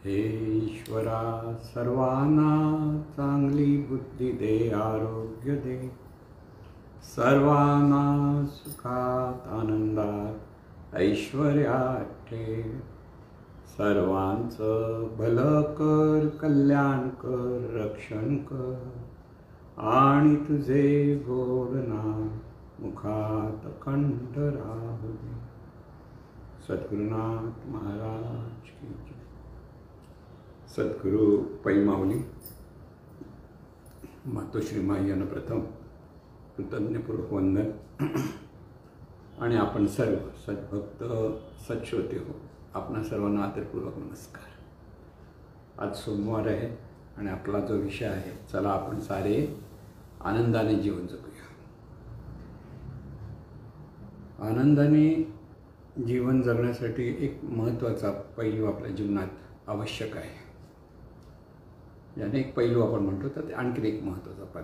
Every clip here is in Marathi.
हे ईश्वरा, सर्वांना चांगली बुद्धी दे, आरोग्य दे, सर्वांना सुखात आनंदात ऐश्वर्यात ठेव, सर्वांचं भलं कर, कल्याण कर, रक्षण कर आणि तुझे गोड नाम मुखात अखंड राहू दे. सद्गुरुनाथ महाराज की जय. सद्गुरु पैमावली मातोश्री माई यांना प्रथम कृतज्ञपूर्वक वंदन. आणि आपण सर्व सद्भक्त सत्श्रोते हो, आपणा सर्वांना आदरपूर्वक नमस्कार. आज सोमवार आहे आणि आपला जो विषय आहे, चला आपण सारे आनंदाने जीवन जगूया. आनंदाने जीवन जगण्यासाठी एक महत्त्वाचा पैलू आपल्या जीवनात आवश्यक आहे. याने एक पैलू आपण म्हणतो, तर ते आणखी एक महत्त्वाचा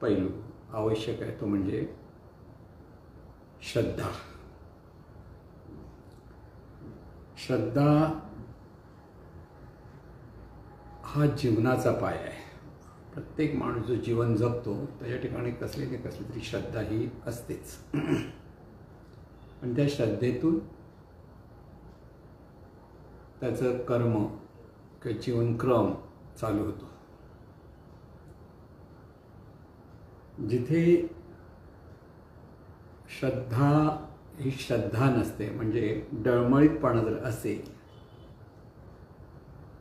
पैलू आवश्यक आहे, तो म्हणजे श्रद्धा. श्रद्धा हा जीवनाचा पाय आहे. प्रत्येक माणूस जो जीवन जगतो त्याच्या ठिकाणी कसली ना कसली तरी श्रद्धा ही असतेच. आणि त्या श्रद्धेतून त्याचं कर्म किंवा जीवनक्रम चालू होतो. जिथे श्रद्धा ही श्रद्धा नसते, म्हणजे डळमळीतपणा जर असेल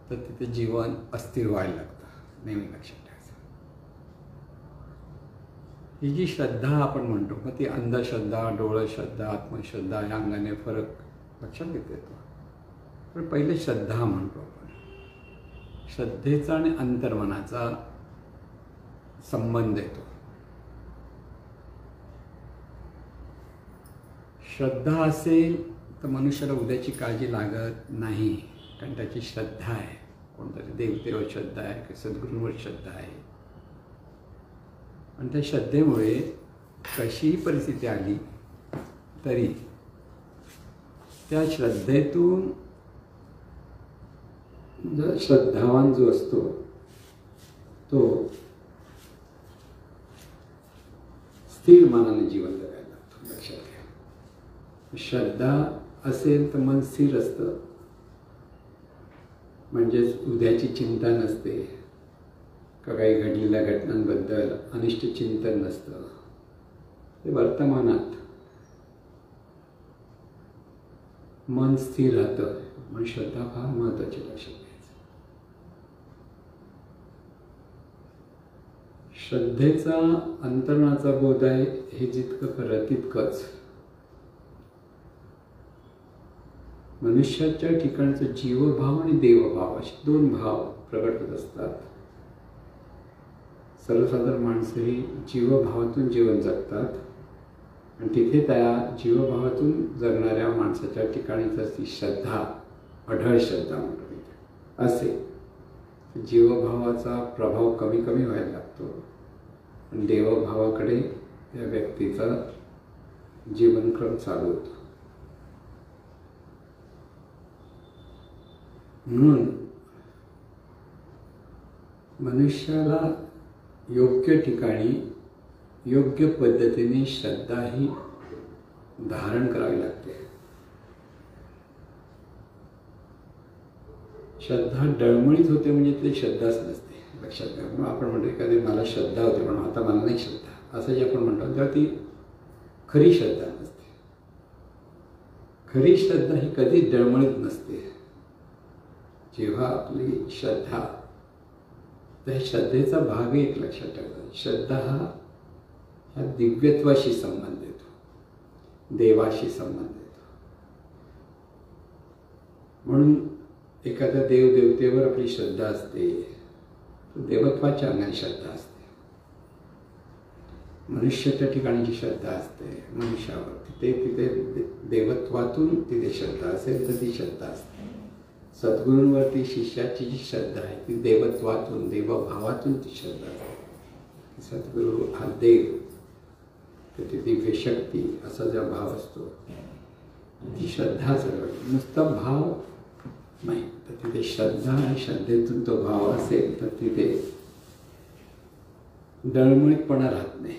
तर तिथे जीवन अस्थिर व्हायला लागतं. नेहमी लक्षात ठेवायचं. ही जी श्रद्धा आपण म्हणतो, मग ती अंधश्रद्धा, डोळश्रद्धा, आत्मश्रद्धा या अंगाने फरक लक्षात घेता येतो. पण पहिले श्रद्धा म्हणतो आपण. श्रद्धेचा आणि अंतर्मनाचा संबंध येतो. श्रद्धा असेल तर मनुष्याला उद्याची काळजी लागत नाही, कारण त्याची श्रद्धा आहे. कोणतरी देवतेवर श्रद्धा आहे, की सद्गुरूंवर श्रद्धा आहे. आणि त्या श्रद्धेमुळे कशीही परिस्थिती आली तरी त्या श्रद्धेतून जर श्रद्धावान जो असतो तो स्थिर मनाने जीवन जगायला लागतो. लक्षात घ्या. श्रद्धा असेल तर मन स्थिर असतं, म्हणजेच उद्याची चिंता नसते, का काही घडलेल्या घटनांबद्दल अनिष्ट चिंतन नसतं. ते वर्तमानात मन स्थिर राहतं. म्हणून श्रद्धा फार महत्त्वाची. लक्षात घ्यायचं. श्रद्धेचा अंतर्मनाचा बोध आहे हे जितकं खरं तितकंच मनुष्याच्या ठिकाणचं जीवभाव आणि देवभाव असे दोन भाव प्रगट होत असतात. सर्वसाधारण माणसं ही जीवभावातून जीवन जगतात आणि तिथे त्या जीवभावातून जगणाऱ्या माणसाच्या ठिकाणीच ती श्रद्धा, अढळ श्रद्धा म्हणतो असे, जीवभावाचा प्रभाव कमी कमी व्हायला लागतो आणि देवभावाकडे या व्यक्तीचा जीवनक्रम चालू होतो. म्हणून मनुष्याला योग्य ठिकाणी योग्य पद्धतीने श्रद्धा ही धारण करावी लागते. श्रद्धा डळमळीत होते म्हणजे ती श्रद्धाच नसते. लक्षात घ्या. मग आपण म्हणतो एखादी मला श्रद्धा होती पण आता मला नाही श्रद्धा, असं जे आपण म्हणतो तेव्हा ती खरी श्रद्धा नसते. खरी श्रद्धा ही कधीच डळमळीत नसते. जेव्हा आपली श्रद्धा, त्या श्रद्धेचा भाग एक लक्षात ठेवायचा. श्रद्धा ह्या दिव्यत्वाशी संबंध येतो, देवाशी संबंध येतो. म्हणून एखाद्या देवदेवतेवर आपली श्रद्धा असते, देवत्वाच्या अंगाने श्रद्धा असते. मनुष्याच्या ठिकाणची श्रद्धा असते मनुष्यावर, तिथे देवत्वातून तिथे श्रद्धा असेल तर ती श्रद्धा असते. सद्गुरूंवरती शिष्याची जी श्रद्धा आहे ती देवत्वातून, देवभावातून ती श्रद्धा असते. सद्गुरू हा देव, ती दिव्य शक्ती असा जो भाव असतो ती श्रद्धा सर्व. नुसता भाव नाही, तर तिथे श्रद्धा आणि श्रद्धेतून तो भाव असेल तर तिथे डळमळीतपणा राहत नाही.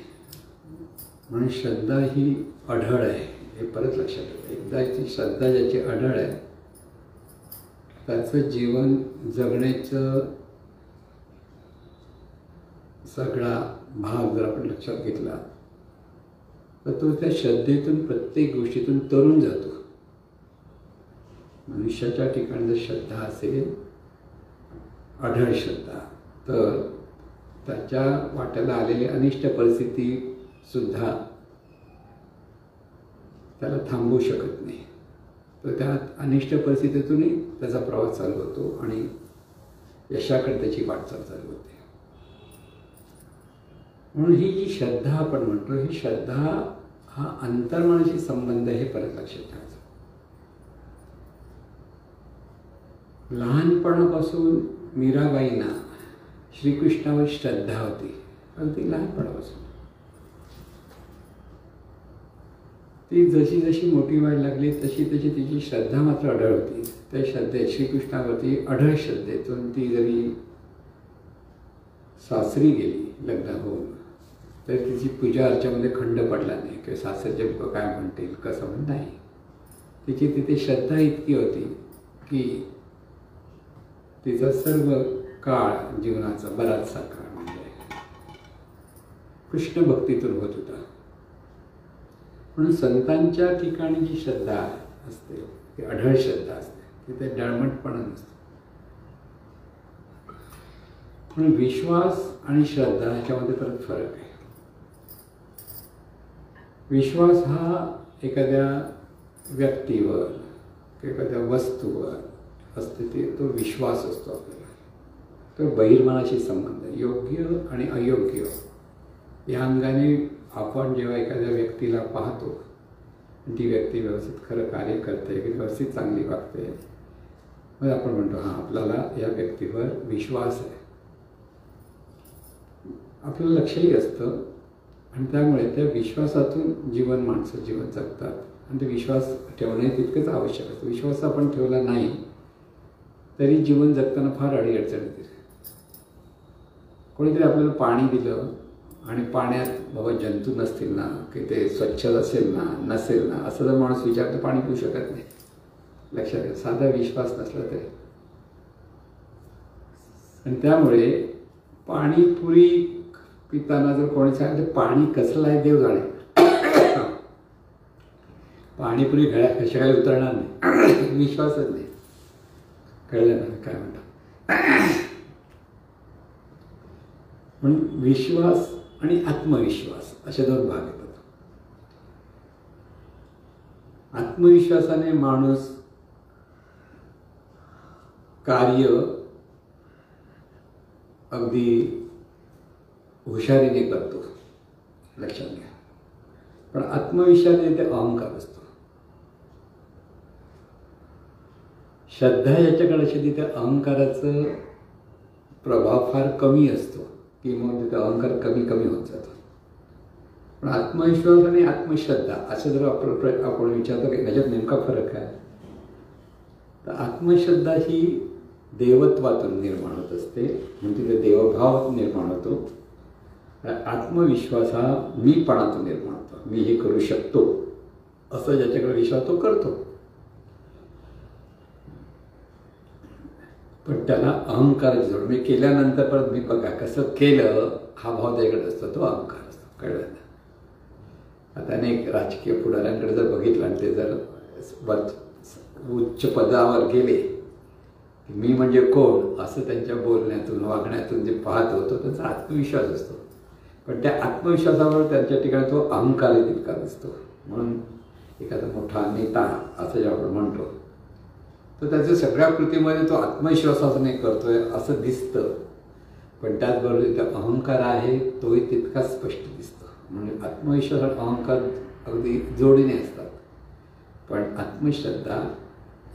म्हणून श्रद्धा ही अढळ आहे हे परत लक्षात ठेवा. एकदाची श्रद्धा ज्याची अढळ आहे त्याचं जीवन जगण्याचं सगळा भाग जर आपण लक्षात घेतला तर तो त्या श्रद्धेतून प्रत्येक गोष्टीतून तरून जातो. मनुष्याच्या ठिकाणी जर श्रद्धा असेल, अढळ श्रद्धा, तर त्याच्या वाट्याला आलेली अनिष्ट परिस्थिती सुद्धा त्याला थांबवू शकत नाही. तर त्या अनिष्ट परिस्थितीतूनही त्याचा प्रवास चालू होतो आणि यशाकडे त्याची वाटचाल चालू होते. म्हणून ही जी श्रद्धा आपण म्हणतो, ही श्रद्धा हा अंतर्मनाशी संबंध हे परत लक्षात ठेवायचं. लहानपणापासून मीराबाईंना श्रीकृष्णावर श्रद्धा होती. अगदी लहानपणापासून ती जशी जशी मोठी व्हायला लागली तशी तशी तिची श्रद्धा मात्र अढळ होती. त्या श्रद्धेत श्रीकृष्णावरती अढळ श्रद्धेतून ती जरी सासरी गेली लग्न होऊन तर तिची पूजा अर्चामध्ये खंड पडला नाही किंवा सासरचे लोक काय म्हणतील कसं म्हणून नाही. तिची तिथे श्रद्धा इतकी होती की तिचा सर्व काळ जीवनाचा बराचसा काळ म्हणजे कृष्ण भक्तीतून होत होता. म्हणून संतांच्या ठिकाणी जी श्रद्धा असते ती अढळ श्रद्धा असते, तिथे डळमटपणा नसतो. म्हणून विश्वास आणि श्रद्धा ह्याच्यामध्ये परत फरक आहे. विश्वास हा एखाद्या व्यक्तीवर किंवा एखाद्या वस्तूवर असते ते तो विश्वास असतो आपल्याला. तो बहिर्मनाशी संबंध आहे. योग्य आणि अयोग्य या अंगाने आपण जेव्हा एखाद्या व्यक्तीला पाहतो ती व्यक्ती व्यवस्थित खरं कार्य करते की व्यवस्थित चांगली वागते, मग आपण म्हणतो हां आपल्याला या व्यक्तीवर विश्वास आहे. आपलं लक्षही असतं आणि त्यामुळे त्या विश्वासातून माणसं जीवन जगतात. आणि ते विश्वास ठेवणे तितकंच आवश्यक असतं. विश्वास आपण ठेवला नाही तरी जीवन जगताना फार अडीअडचण येते. कोणीतरी आपल्याला पाणी दिलं आणि पाण्यात बाबा जंतू नसतील ना, की ते स्वच्छ असेल ना नसेल ना असं जर माणूस विचारतो पाणी पिऊ शकत नाही. लक्षात घ्या, साधा विश्वास नसला तरी. आणि त्यामुळे पाणीपुरी पिताना जर कोणी सांगितलं पाणी कसलं आहे देव जाणे, पाणीपुरी गळ्या कशा काय उतरणार नाही, विश्वासच नाही. कळलं ना काय म्हणतात. म्हणून विश्वास आणि आत्मविश्वास असे दोन भाग येतात. आत्मविश्वासाने माणूस कार्य अगदी हुशारीने करतो, लक्षात घ्या. पण आत्मविश्वासाने ते अहंकार असतो. श्रद्धा याच्याकडे अशी तिथे अहंकाराचा प्रभाव फार कमी असतो की मग तिथे अहंकार कमी कमी होत जातो. पण आत्मविश्वास आणि आत्मश्रद्धा असं जर आपण विचारतो की ह्याच्यात नेमका फरक आहे, तर आत्मश्रद्धा ही देवत्वातून निर्माण होत असते, म्हणजे तिथे देवभाव निर्माण होतो. आत्मविश्वास हा मीपणातून निर्माण होतो. मी हे करू शकतो असं ज्याच्याकडे विश्वास तो करतो. पण त्याला अहंकार जोड मी केल्यानंतर परत मी बघा कसं केलं हा भाव त्याच्याकडे असतो, तो अहंकार असतो. कळलं ना. आता अनेक राजकीय पुढाऱ्यांकडे जर बघितलं आणि ते जर उच्च पदावर गेले की मी म्हणजे कोण असं त्यांच्या बोलण्यातून वागण्यातून जे पाहत होतो त्यांचा आत्मविश्वास असतो. पण त्या आत्मविश्वासावर त्यांच्या ठिकाणी तो अहंकारही तितका असतो. म्हणून एखादा मोठा नेता असं जे आपण म्हणतो तर त्याच्या सगळ्या कृतीमध्ये तो आत्मविश्वासाने करतोय असं दिसतं. पण त्याचबरोबर तिथे अहंकार आहे तोही तितकाच स्पष्ट दिसतो. म्हणजे आत्मविश्वास आणि अहंकार अगदी जोडीने असतात. पण आत्मश्रद्धा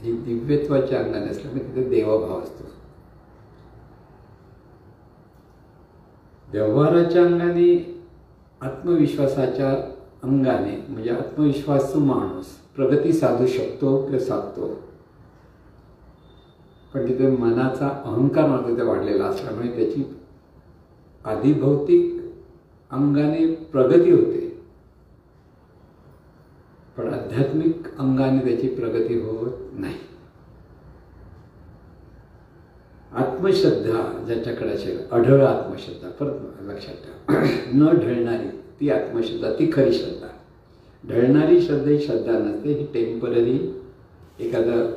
ही दिव्यत्वाच्या अंगाने असल्यामुळे तिथे देवभाव असतो. व्यवहाराच्या अंगाने आत्मविश्वासाच्या अंगाने म्हणजे आत्मविश्वासू माणूस प्रगती साधू शकतो किंवा साधतो. पण तिथे मनाचा अहंकार मात्र ते वाढलेला असल्यामुळे त्याची आधिभौतिक अंगाने प्रगती होते, पण आध्यात्मिक अंगाने त्याची प्रगती होत नाही. आत्मश्रद्धा ज्याच्याकडे असेल, अढळ आत्मश्रद्धा, परत लक्षात ठेवा, न ढळणारी ती आत्मश्रद्धा, ती खरी श्रद्धा. ढळणारी श्रद्धा ही श्रद्धा नसते, ही टेम्पररी एखादं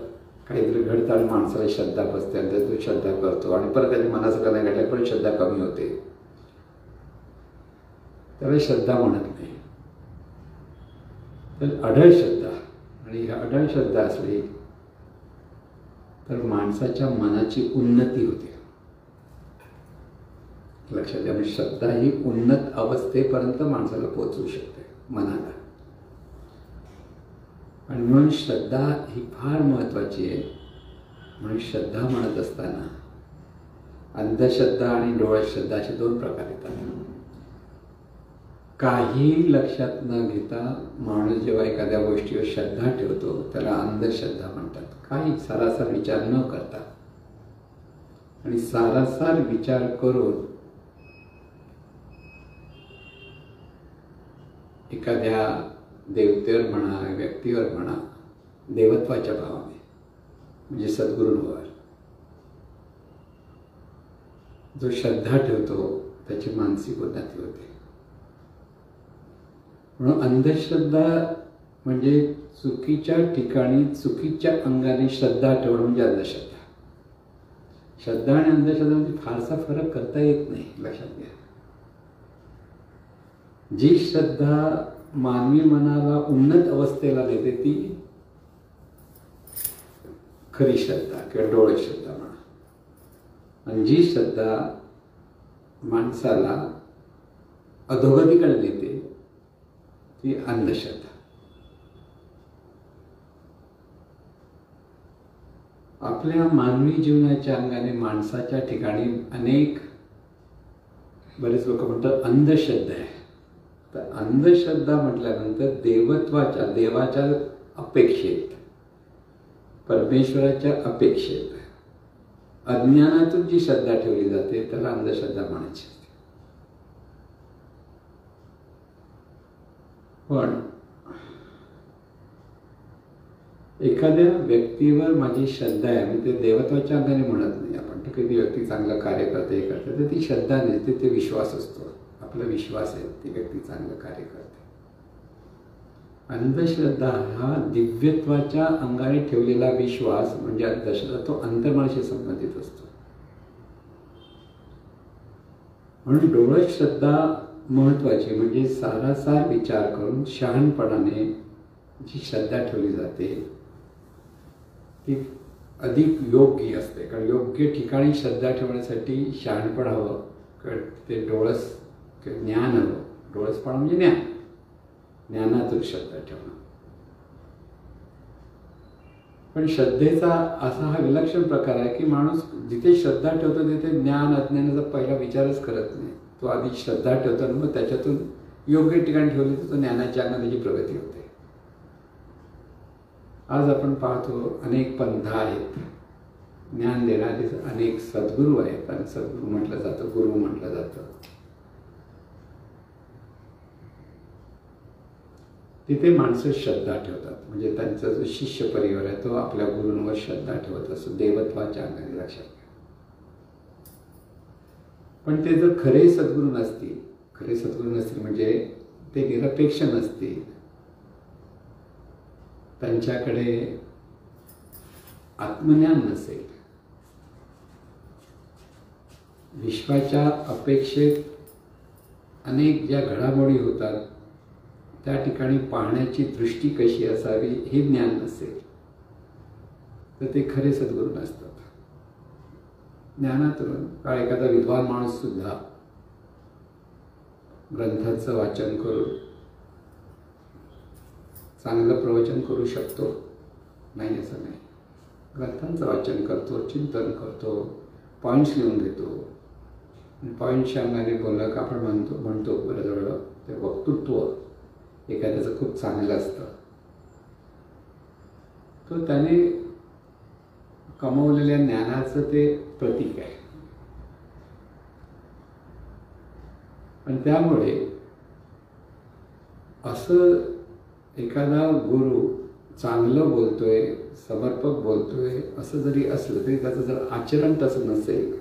काहीतरी घडतं आणि माणसाला श्रद्धा बसते आणि तो श्रद्धा करतो आणि परत त्याच्या मनाचं नाही घडलं पण श्रद्धा कमी होते, त्याला श्रद्धा म्हणत नाही. तर अढळ श्रद्धा, आणि अढळ श्रद्धा असली तर माणसाच्या मनाची उन्नती होते. लक्षात घ्या, श्रद्धा ही उन्नत अवस्थेपर्यंत माणसाला पोहोचवू शकते मनाला. आणि म्हणून श्रद्धा ही फार महत्त्वाची आहे. म्हणून श्रद्धा म्हणत असताना अंधश्रद्धा आणि डोळश्रद्धा असे दोन प्रकार येतात. काही लक्षात न घेता माणूस जेव्हा एखाद्या गोष्टीवर श्रद्धा ठेवतो त्याला अंधश्रद्धा म्हणतात. काही सारासार विचार न करता, आणि सारासार विचार करून एखाद्या देवतेवर म्हणा, व्यक्तीवर म्हणा, देवत्वाच्या भावाने म्हणजे सद्गुरूंवर जो श्रद्धा ठेवतो त्याची मानसिक उन्नती होते. म्हणून अंधश्रद्धा म्हणजे चुकीच्या ठिकाणी चुकीच्या अंगाने श्रद्धा ठेवणं म्हणजे अंधश्रद्धा. श्रद्धा आणि अंधश्रद्धा म्हणजे फारसा फरक करता येत नाही, लक्षात घ्या. जी श्रद्धा मानवी मनाला उन्नत अवस्थेला नेते ती खरी श्रद्धा किंवा डोळे श्रद्धा म्हणा, आणि जी श्रद्धा माणसाला अधोगतीकडे नेते ती अंधश्रद्धा. आपल्या मानवी जीवनाच्या अंगाने माणसाच्या ठिकाणी अनेक, बरेच लोक म्हणतात अंधश्रद्धा आहे. तर अंधश्रद्धा म्हटल्यानंतर देवाच्या अपेक्षेत, परमेश्वराच्या अपेक्षेत अज्ञानातून जी श्रद्धा ठेवली जाते त्याला अंधश्रद्धा म्हणायची असते. पण एखाद्या व्यक्तीवर माझी श्रद्धा आहे, म्हणजे ते देवत्वाच्या अंगाने म्हणत नाही आपण, तर कधी व्यक्ती चांगलं कार्य करते, हे करते, तर ती श्रद्धा नसते, ते विश्वास असतो. आपला विश्वास आहे ती व्यक्ती चांगलं कार्य करते. अंधश्रद्धा हा दिव्यत्वाच्या अंगाने ठेवलेला विश्वास म्हणजे अंधश्रद्धा, तो अंतर्मनाशी संबंधित असतो. म्हणून डोळस श्रद्धा महत्वाची, म्हणजे सारासार विचार करून शहाणपणाने जी श्रद्धा ठेवली जाते ती अधिक योग्य असते. कारण योग्य ठिकाणी श्रद्धा ठेवण्यासाठी शहाणपण हवं, कारण ते डोळस ज्ञान हवं. डोळसपणा म्हणजे ज्ञान, ज्ञानातून श्रद्धा ठेवणं. पण श्रद्धेचा असा हा विलक्षण प्रकार आहे की माणूस जिथे श्रद्धा ठेवतो तिथे ज्ञान अज्ञानाचा पहिला विचारच करत नाही. तो आधी श्रद्धा ठेवतो आणि मग त्याच्यातून योग्य ठिकाणी ठेवली तर तो ज्ञानाच्या अंगाने प्रगती होते. आज आपण पाहतो अनेक पंथ आहेत, ज्ञान देणारे अनेक सद्गुरू आहेत, आणि सद्गुरू म्हटलं जातं, गुरु म्हटलं जातं. तिथे माणसं श्रद्धा ठेवतात, म्हणजे त्यांचा जो शिष्य परिवार आहे तो आपल्या गुरूंवर श्रद्धा ठेवत असतो, देवत्वाच्या अंगाने. लक्षात घ्या. पण ते जर खरे सद्गुरू नसतील म्हणजे ते निरपेक्ष नसतील, त्यांच्याकडे आत्मज्ञान नसेल, विश्वाच्या अपेक्षेत अनेक ज्या घडामोडी होतात त्या ठिकाणी पाहण्याची दृष्टी कशी असावी हे ज्ञान नसेल, तर ते खरे सद्गुरू नसतात. ज्ञानातून का एखादा विद्वान माणूस सुद्धा ग्रंथाचं वाचन करून चांगलं प्रवचन करू शकतो, नाही असं नाही. ग्रंथांचं वाचन करतो, चिंतन करतो, पॉईंट्स लिहून घेतो, आणि पॉईंटच्या अंगाने बोललं का आपण म्हणतो बरं ते वक्तृत्व एखाद्याचं खूप चांगलं असतं, तो त्याने कमवलेल्या ज्ञानाचं ते प्रतीक आहे. आणि त्यामुळे असं एखादा गुरु चांगलं बोलतोय, समर्पक बोलतोय असं जरी असलं तरी त्याचं जर आचरण तसं नसेल,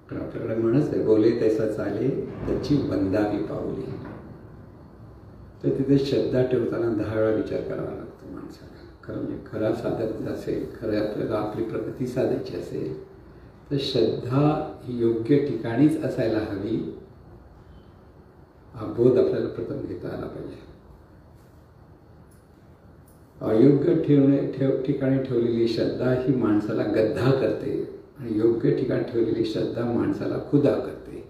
तर आपल्याकडे म्हणच आहे, बोले तैसा चाले त्याची वंदावी पावली. तर तिथे श्रद्धा ठेवताना 10 वेळा विचार करावा लागतो माणसाला. कारण म्हणजे खरा साधक असेल, खरं आपल्याला आपली प्रगती साधायची असेल तर श्रद्धा ही योग्य ठिकाणीच असायला हवी, हा बोध आपल्याला प्रथम घेता आला पाहिजे. अयोग्य ठिकाणी ठेवलेली श्रद्धा ही माणसाला गद्दा करते आणि योग्य ठिकाणी ठेवलेली श्रद्धा माणसाला खुदा करते.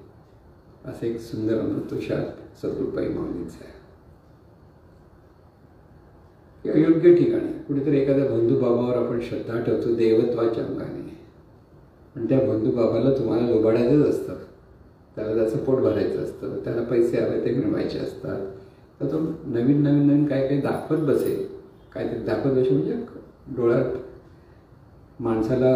असं एक सुंदर अमृतोषात सद्गुरुपाई माऊलींचं आहे. अयोग्य ठिकाणी कुठेतरी एखाद्या बंधुबाबावर आपण श्रद्धा ठेवतो देवत्वाच्या अंगाने, आणि त्या बंधुबाबाला तुम्हाला लुबाडायचंच असतं, त्याला त्याचं पोट भरायचं असतं, त्याला पैसे हवे ते मिळवायचे असतात, तर तो नवीन काय काही दाखवत बसेल. काहीतरी दाखवत बसेल म्हणजे डोळ्यात माणसाला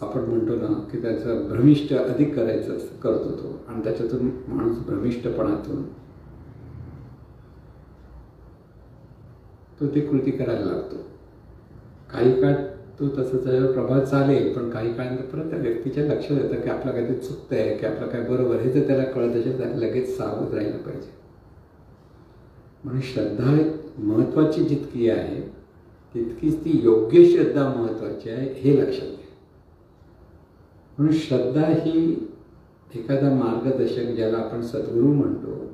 आपण म्हणतो ना की त्याचं भ्रमिष्ट अधिक करायचं करतो तो, आणि त्याच्यातून माणूस भ्रमिष्टपणातून तो ती कृती करायला लागतो. काही काळ तो तसं त्याच्यावर प्रभाव चालेल, पण काही काळानंतर परत त्या व्यक्तीच्या लक्षात येतं की आपलं काहीतरी चुकतं आहे, की आपलं काय बरोबर हे जर त्याला कळत असेल त्याला लगेच सावध राहिलं पाहिजे. म्हणून श्रद्धा महत्त्वाची जितकी आहे तितकीच ती योग्य श्रद्धा महत्त्वाची आहे हे लक्षात घ्या. म्हणून श्रद्धा ही एखादा मार्गदर्शक ज्याला आपण सद्गुरू म्हणतो,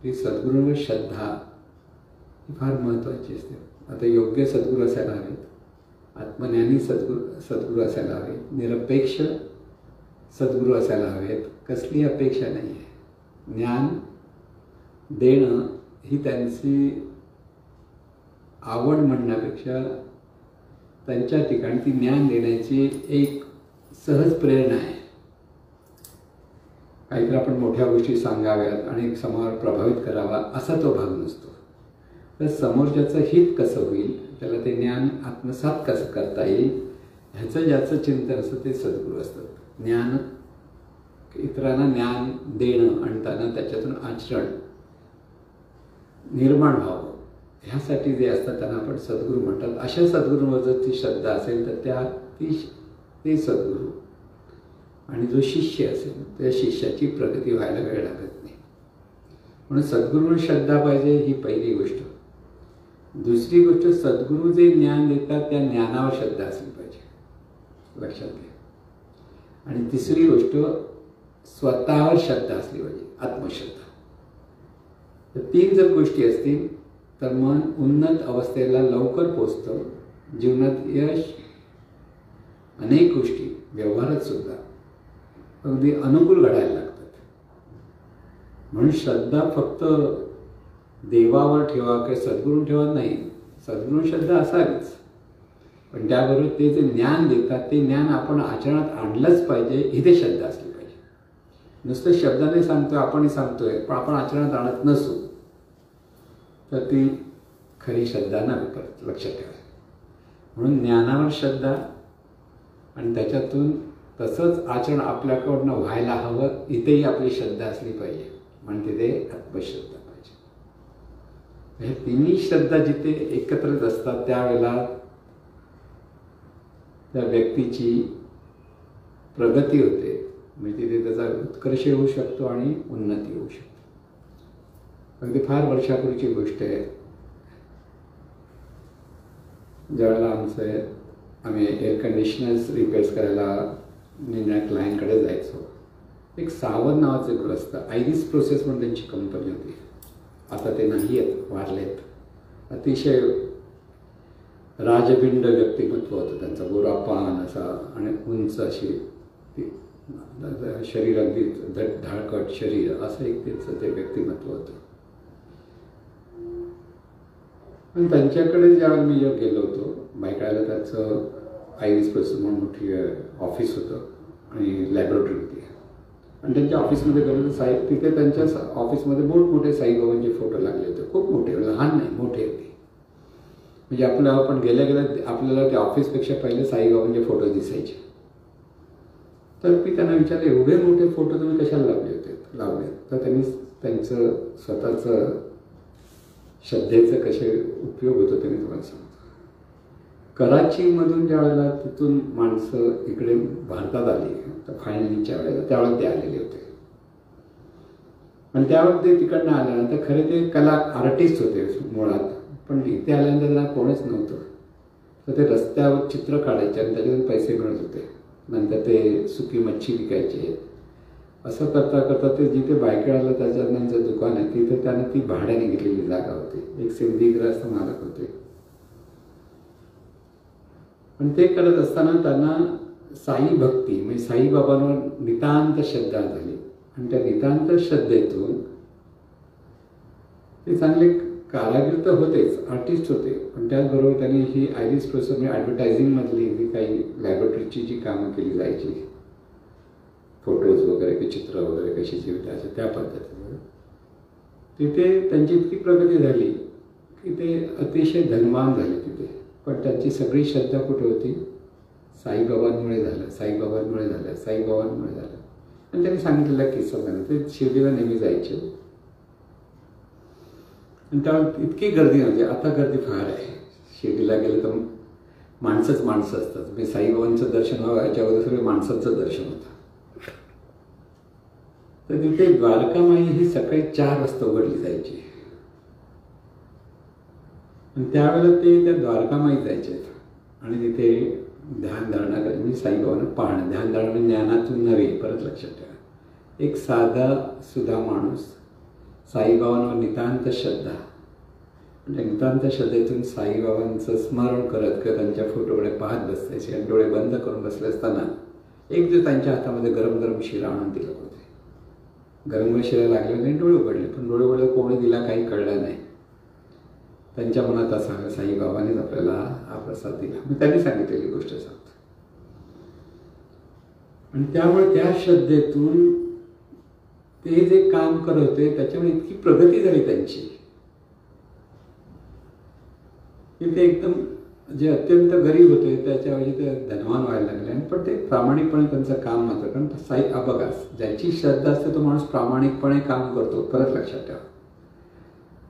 ती सद्गुरूंवर श्रद्धा ही फार महत्त्वाची असते. आता योग्य सद्गुरू असायला हवेत, आत्मज्ञानी सद्गुरू असायला हवेत, निरपेक्ष सद्गुरू असायला हवेत, कसली अपेक्षा नाही आहे. ज्ञान देणं ही त्यांची आवड म्हणण्यापेक्षा त्यांच्या ठिकाणी ती ज्ञान देण्याची एक सहज प्रेरणा आहे. काहीतरी आपण मोठ्या गोष्टी सांगाव्यात आणि समाज प्रभावित करावा असा तो भाग नसतो. तर समोरच्याचं हित कसं होईल, त्याला ते ज्ञान आत्मसात कसं करता येईल ह्याचं ज्याचं चिंतन असतं ते सद्गुरू असतात. ज्ञान इतरांना ज्ञान देणं आणि त्यांना त्याच्यातून आचरण निर्माण व्हावं ह्यासाठी जे असतात त्यांना आपण सद्गुरू म्हणतात. अशा सद्गुरूंवर जर ती श्रद्धा असेल तर ते सद्गुरू, आणि जो शिष्य असेल त्या शिष्याची प्रगती व्हायला वेळ लागत नाही. म्हणून सद्गुरूंवर श्रद्धा पाहिजे ही पहिली गोष्ट. दुसरी गोष्ट, सद्गुरू जे ज्ञान देतात त्या ज्ञानावर श्रद्धा असली पाहिजे, लक्षात घ्या. आणि तिसरी गोष्ट, स्वतःवर श्रद्धा असली पाहिजे, आत्मश्रद्धा. तर 3 जर गोष्टी असतील तर मन उन्नत अवस्थेला लवकर पोचतं. जीवनात यश, अनेक गोष्टी व्यवहारात सुद्धा अगदी अनुकूल घडायला लागतात. म्हणून श्रद्धा फक्त देवावर ठेवा किंवा सद्गुरू ठेवा नाही, सद्गुरू श्रद्धा असावीच, पण त्याबरोबर ते जे ज्ञान देतात ते ज्ञान आपण आचरणात आणलंच पाहिजे, इथे श्रद्धा असली पाहिजे. नुसतं शब्दाने सांगतोय, आपणही सांगतोय, पण आपण आचरणात आणत नसू तर ती खरी श्रद्धा नव्हे. परत लक्षात ठेवा. म्हणून ज्ञानावर श्रद्धा आणि त्याच्यातून तसंच आचरण आपल्याकडनं व्हायला हवं, इथेही आपली श्रद्धा असली पाहिजे, म्हणजे ते आत्मश्रद्धा पाहिजे. हे तिन्ही श्रद्धा जिथे एकत्रच असतात त्यावेळेला त्या व्यक्तीची प्रगती होते, म्हणजे तिथे त्याचा उत्कर्ष होऊ शकतो आणि उन्नती होऊ शकते. अगदी फार वर्षापूर्वीची गोष्ट आहे. ज्यावेळेला आम्ही एअर कंडिशनर्स रिपेअर्स करायला मी क्लायंटकडे जायचो. एक सावंत नावाचे ग्रस्त आयरिस प्रोसेस म्हणून त्यांची कंपनी होती. आता ते नाही आहेत, वारलेत. अतिशय राजबिंड व्यक्तिमत्व होतं त्यांचं, गोरापान असा आणि उंच अशी शरीर, अगदी धाळकट शरीर, असं एक त्यांचं ते व्यक्तिमत्व होतं. आणि त्यांच्याकडे ज्यावेळेला मी गेलो होतो बायकाळ्याला, त्याचं आयरिस प्रोसेस म्हणून मोठी ऑफिस होतं आणि लॅबोरेटरी होती. आणि त्यांच्या ऑफिसमध्ये गेलो तर साहेब, तिथे त्यांच्या ऑफिसमध्ये मोठमोठे साईबाबांचे फोटो लागले होते, खूप मोठे, लहान नाही मोठे होते. म्हणजे आपण गेल्या आपल्याला त्या ऑफिसपेक्षा पहिले साईबाबांचे फोटो दिसायचे. तर मी त्यांना विचारले, एवढे मोठे फोटो तुम्ही कशाला लावले? तर त्यांनी त्यांचं स्वतःचं श्रद्धेचं कसे उपयोग होतो ते मी तुम्हाला सांगतो. कराचीमधून ज्या वेळेला तिथून माणसं इकडे भारतात आली, तर फायनलीच्या वेळेला त्यावेळेला ते आलेले होते. आणि त्यावेळेला ते तिकडनं आल्यानंतर खरे ते आर्टिस्ट होते मुळात, पण इथे आल्यानंतर त्यांना कोणीच नव्हतं. तर ते रस्त्यावर चित्र काढायचे आणि त्याच्यातून पैसे मिळत होते. नंतर ते सुकी मच्छी विकायचे. असं करता करता ते जिथे बायकेळाला त्याच्यानंतर दुकान आहे तिथे त्यांना ती भाड्याने घेतलेली जागा होती. एक सिंधी ग्रस्त मालक होते. पण ते करत असताना त्यांना साई भक्ती म्हणजे साईबाबांवर नितांत श्रद्धा झाली. आणि त्या नितांत श्रद्धेतून ते चांगले कारागीर तर होतेच, आर्टिस्ट होते, पण त्याचबरोबर त्यांनी ही आयरिस प्रोसेस म्हणजे ॲडव्हर्टायझिंगमधली जी काही लॅबोरेटरीची जी कामं केली जायची, फोटोज वगैरे की चित्र वगैरे कशी जीविताचे त्या पद्धतीने तिथे त्यांची इतकी प्रगती झाली की ते अतिशय धनवान झाले तिथे. पण त्यांची सगळी श्रद्धा कुठे होती? साईबाबांमुळे झालं. आणि त्यांनी सांगितलेला किस्सा झाला, ते शिर्डीला नेहमी जायचे. आणि त्यावेळेला इतकी गर्दी नव्हती. आता गर्दी फार आहे. शिर्डीला गेलं तर माणसंच असतात. म्हणजे साईबाबांचं दर्शन व्हावं याच्या अगोदर सगळे माणसांचं दर्शन होतं. तर तिथे द्वारकामाई ही सकाळी 4 वाजता उघडली जायची. आणि त्यावेळेला ते त्या द्वारकामाई जायचे आणि तिथे ध्यानधारणा करायची. म्हणजे साईबाबांना पाहणं, ध्यानधारणा म्हणजे ज्ञानातून नव्हे, परत लक्षात ठेवा. एक साधा सुधा माणूस साईबाबांवर नितांत श्रद्धा, म्हणजे नितांत श्रद्धेतून साईबाबांचं स्मरण करत त्यांच्या फोटोकडे पाहत बसायचे. आणि डोळे बंद करून बसले असताना एक दिवस त्यांच्या हातामध्ये गरम गरम शिरा आणून दिलं होते. गरम शिरा लागले होते आणि डोळे उघडले. पण डोळे उघडले कोणी दिला काही कळलं नाही. त्यांच्या मनात असा साईबाबांनीच आपल्याला हा प्रसाद दिला. मी त्यांनी सांगितलेली गोष्ट सांगतो. आणि त्यामुळे त्या श्रद्धेतून ते जे काम करत होते त्याच्यामुळे इतकी प्रगती झाली त्यांची की ते एकदम जे अत्यंत गरीब होते त्याच्याऐवजी ते धनवान व्हायला लागले. आणि पण ते प्रामाणिकपणे त्यांचं काम मात्र, कारण साई बघा, ज्याची श्रद्धा असते तो माणूस प्रामाणिकपणे काम करतो. परत लक्षात ठेवा,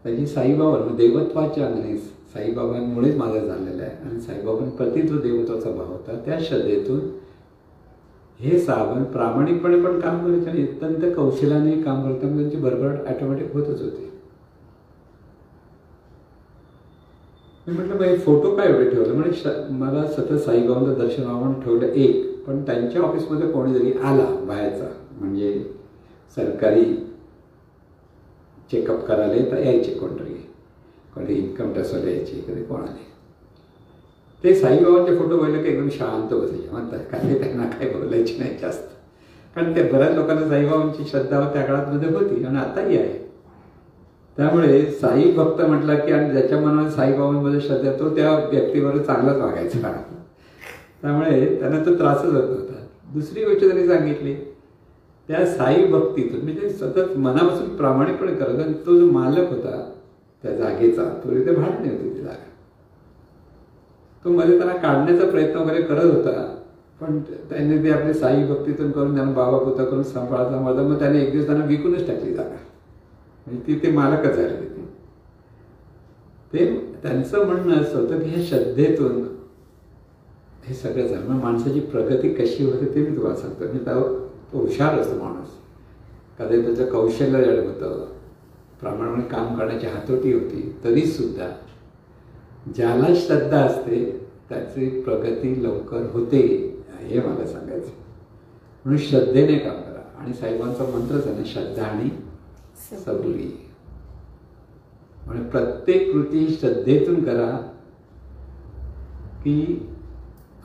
त्याची साईबाबा देवत्वाच्या अंगणे साईबाबांमुळेच माझं झालेलं आहे. आणि साईबाबांप्रती जो देवत्वाचा भाव होता त्या श्रद्धेतून हे साबण प्रामाणिकपणे पण काम करायचे आणि अत्यंत कौशल्याने काम करताना त्यांची भरभराट ऑटोमॅटिक होतच होती. मी म्हटलं बाई फोटो काय एवढे ठेवले? म्हणजे मला सतत साईबाबांचं दर्शन व्हावं ठेवलं एक. पण त्यांच्या ऑफिसमध्ये कोणी जरी आला बाहेरचा, म्हणजे सरकारी चेकअप करायला तर यायचे कोणी इन्कम टॅक्सवाले यायचे, कधी कोणाले, ते साईबाबांचे फोटो बघितले की एकदम शांत बसायचे. म्हणतात काय त्यांना काय बोलायचे नाही जास्त, कारण ते बऱ्याच लोकांना साईबाबांची श्रद्धा त्या काळात होती आणि आताही आहे. त्यामुळे साई भक्त म्हटला की आणि ज्याच्या मनात साईबाबांमध्ये श्रद्धा तो त्या व्यक्तीवर चांगलाच वागायचा. त्यामुळे त्यांना तो त्रासच होत होता. दुसरी गोष्ट त्यांनी सांगितली, त्या साई भक्तीतून म्हणजे सतत मनापासून प्रामाणिकपणे करत. आणि तो जो मालक होता त्या जागेचा, तो इथे भाडणे होती ती जागा, तो मध्ये त्यांना काढण्याचा प्रयत्न वगैरे करत होता. पण त्यांनी ते आपले साई भक्तीतून करून त्यांना बाबा पोता करून सांभाळता मग त्याने एक दिवस त्यांना विकूनच टाकली जागा. म्हणजे ते मालकच झाले. ते त्यांचं म्हणणं असं होतं की ह्या श्रद्धेतून हे सगळं झालं. माणसाची प्रगती कशी होते ते मी तुम्हाला सांगतो. म्हणजे तो हुशार असतो माणूस, कधी त्याचं कौशल्य जड होतं, प्रामाणिकपणे काम करण्याची हातोटी होती, तरीसुद्धा ज्याला श्रद्धा असते त्याची प्रगती लवकर होते, हे मला सांगायचं. म्हणून श्रद्धेने काम करा. आणि साईबांचा मंत्रच आहे ना, श्रद्धा आणि सबुरी. म्हणजे प्रत्येक कृती श्रद्धेतून करा. की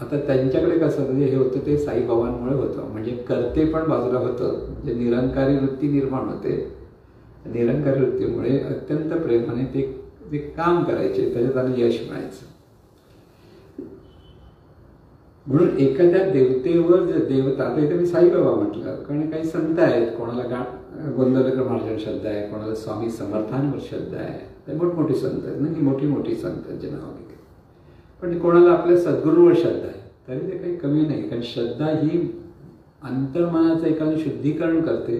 आता त्यांच्याकडे कसं म्हणजे हे होतं ते साईबाबांमुळे होतं. म्हणजे करते पण बाजूला होतं, म्हणजे निरंकारी वृत्ती निर्माण होते. निरंकारी वृत्तीमुळे अत्यंत प्रेमाने ते काम करायचे, त्याच्यात त्यांना यश मिळायचं. म्हणून एखाद्या देवतेवर जर देवता, आता इथे मी साईबाबा म्हटलं कारण काही संत आहेत, कोणाला गोंदवलेकर महाराजांवर श्रद्धा आहे, कोणाला स्वामी समर्थांवर श्रद्धा आहे. ते मोठमोठी संत आहेत ना, की मोठी मोठी संतांची नावं घेतली. पण कोणाला आपल्या सद्गुरूवर श्रद्धा आहे तरी ते काही कमी नाही, कारण श्रद्धा ही अंतर्मनाचं एखादं शुद्धीकरण करते,